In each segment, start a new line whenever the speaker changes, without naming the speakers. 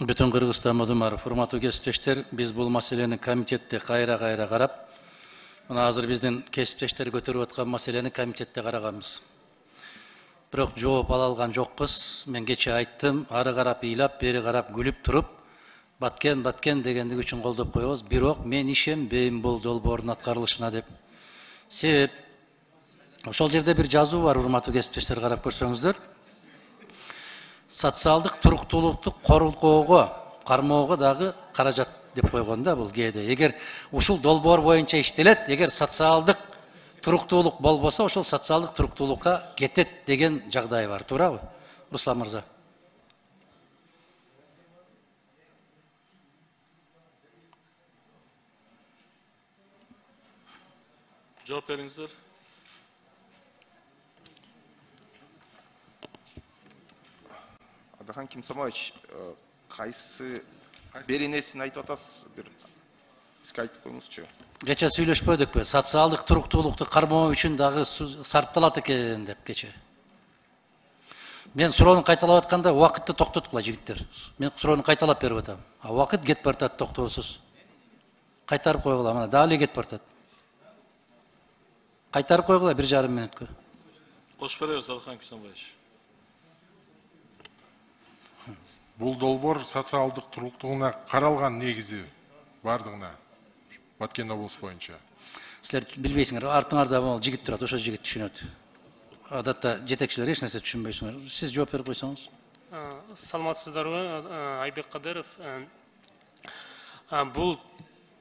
Бүтін Кыргызстан Модумаров, урматтуу кесиптештер, биз бул маселени комитетте кайра карап, мына азыр биздин кесиптештер көтөрүп аткан маселени комитетте караганбыз. Бирок жооп ала алган жокпуз. Мен кече айттым, ары карап ыйлап, бери карап күлүп туруп, баткен дегендик үчүн колдоп коебуз. Бирок мен ишенбейм бул долбоордун аткарылышына деп. Себеп ошол жерде бир жазуу бар, урматтуу кесиптештер, карап көрсөңүздөр. Социалдык туруктуулукту коргоого, кармоого дагы каражат деп койгон да бул кээде. Эгер ушул долбоор боюнча иштелет, эгер социалдык туруктуулук болбосо, ошол социалдык туруктуулукка кетет деген жагдай бар, туурабы, Руслан мырза?
Жооп бериңиздер.
Адахан Кимсамович, кайсы беренесин айтып атасыз, бир бизге айтып коюңузчу.
Кече сүйлөшпөдүкпү? Социалдык туруктуулукту кармоо үчүн дагы сарпталат экен деп кече. Мен суроону кайталап атканда убакытты токтоткула жигиттер. Мен суроону кайталап берип атам. А убакыт кетип баратат токтоосуз. Кайтарып койгула, мына дагы эле кетип баратат. Кайтарып койгула 1,5 мүнөткө.
Кошуп беребиз, Адахан Кимсамович.
Бул долбоор социалдык туруктуулугуна каралган негизи бардыгына Баткен облус боюнча.
Силер билбейсиңер, артыңарда могул жигит турат, ошо жигит түшүнөт. Адатта жетекчилер эч нерсе түшүнбөйсүңөр. Сиз жооп берип койсоңуз.
Саламатсыздарбы, Айбек Кадыров. Бул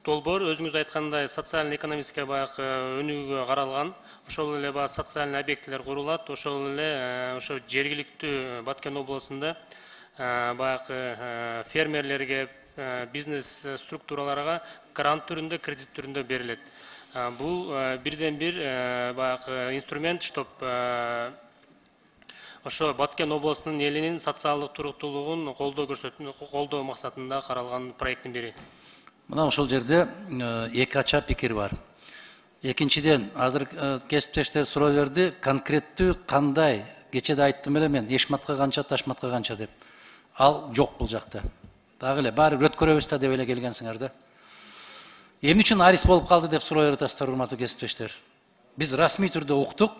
долбоор өзүңүз айткандай социально-экономический баягы өнүгүүгө каралган. Ошол эле баягы социальный объектилер курулат. Ошол эле ошо жергиликтүү Баткен облусунда баягы фермерлерге, бизнес структураларга грант түрүндө, кредит түрүндө берилет. Бул бирден бир баягы инструмент, чтоб ошо Баткен облусунун элинин социалдык туруктуулугун колдоо максатында каралган проекттин бири.
Мына ошол жерде эки ача пикир бар. Экинчиден, азыр кесиптештер суроо берди, конкреттүү кандай, кечеде айттым эле мен, Эшматка канча, Ташматка канча деп. Ал жок бул жакта. Дагы эле баары өткөрөбүз да деп эле келгенсиңер да. Эмне үчүн арис болуп калды деп суроо берип атасыздар, урматтуу кесиптештер. Биз расмий түрдө уктук.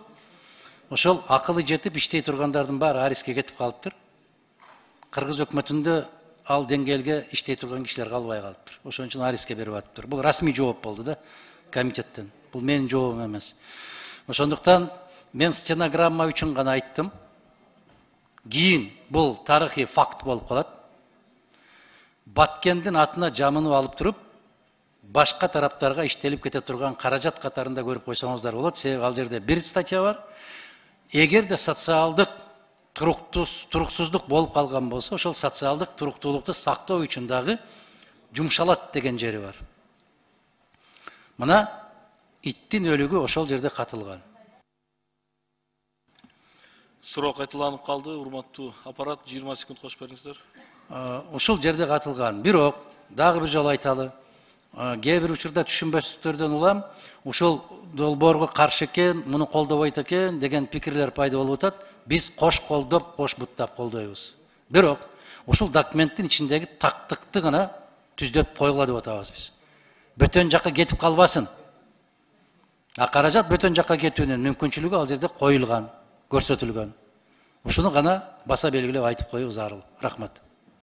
Ошол акылы жетип иштей тургандардын баары ариске кетип калыптыр. Кыргыз өкмөтүндө ал деңгээлге иштей турган кишилер калбай калыптыр. Ошон үчүн ариске берип атыптыр. Бул расмий жооп болду да комитеттен. Бул менин жообум эмес. Ошондуктан мен стенограмма үчүн гана айттым. Кийин бул тарыхый факт болуп калат. Баткендин атына жамынып алып туруп, башка тараптарга иштелип кете турган каражат катарында көрүп койсоңуздар болот. Себеби ал жерде бир статья бар. Эгерде социалдык туруксуздук болуп калган болсо, ошол социалдык туруктуулукту сактоо үчүн дагы жумшалат деген жери бар. Мына иттин өлүгү ошол жерде катылган.
Суроо кайталанып калды, урматтуу аппарат, 20 секунд кошуп бериңиздер.
Ошол жерде катылган. Бирок дагы бир жолу айталы. Кээ бир учурда түшүнбөстүктөрдөн улам ушул долбоорго каршы экен, муну колдобойт экен деген пикирлер пайда болуп атат. Биз кош колдоп, кош буттап колдойбуз. Бирок ушул документтин ичиндеги тактыкты гана түздөп койгула деп атабыз биз. Бөтөн жакка кетип калбасын. Каражат бөтөн жакка кетүүнүн мүмкүнчүлүгү ал жерде коюлган, көрсөтүлгөн. Ушуну гана баса белгилеп айтып коюу зарыл. Рахмат.